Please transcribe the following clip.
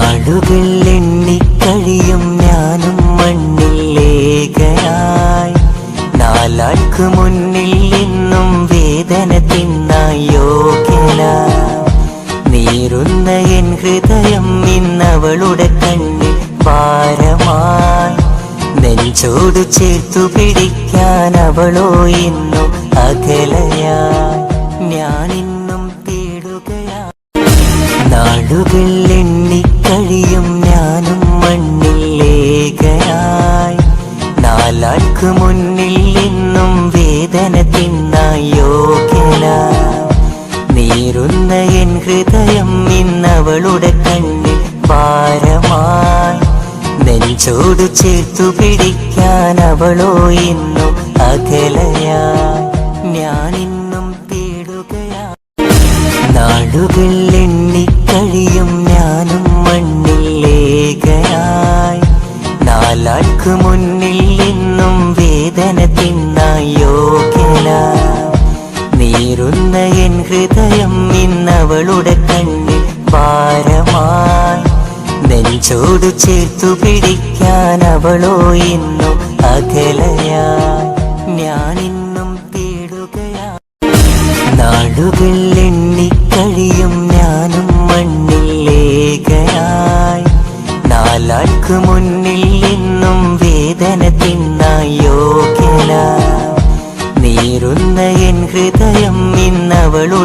നാളുകൾ എണ്ണിക്കഴിയും ഞാനും മണ്ണിലേകയായി. നാലാൾക്ക് മുന്നിൽ നിന്നും വേദന തിന്നാൻ യോഗ്യനായി. നീറുന്ന എൻ ഹൃദയം ഇന്നവളുടെ കണ്ണിൽ ഭാരമായി. നെഞ്ചോട് ചേർത്തു പിടിക്കാൻ അവളോ ഇന്നും അകലയായി. ഞാനിന്നും തേടുകയായി. നാളുകൾ എണ്ണിക്കഴിയും ഞാനും മണ്ണിലേകയായി. നാലാൾക്ക് മുന്നിൽ നിന്നും വേദന തിന്നാൻ യോഗ്യനായി. നീറുന്ന എൻ ഹൃദയം ഇന്നവളുടെ കണ്ണിൽ ഭാരമായി. നെഞ്ചോട് ചേർത്തു പിടിക്കാൻ അവളോ ഇന്നും അകലയായി. ഞാനിന്നും തേടുകയായി. നാളുകൾ എണ്ണിക്കഴിയും ഞാനും മണ്ണിലേകയായി. നാലാൾക്ക് മുന്നിൽ നിന്നും വേദന തിന്നാൻ യോഗ്യനായി. നീറുന്ന എൻ ഹൃദയം ഇന്നവളുടെ കണ്ണിൽ ഭാരമായി. നെഞ്ചോട് ചേർത്തു പിടിക്കാൻ അവളോ ഇന്നും അകലയായി. ഞാനിന്നും തേടുകയായി. നാളുകൾ എണ്ണിക്കഴിയും ഞാനും മണ്ണിലേകയായി. നാലാൾക്ക് മുന്നിൽ നിന്നും വേദന തിന്നാൻ യോഗ്യനായി. നീറുന്ന എൻ ഹൃദയം ഇന്നവളുടെ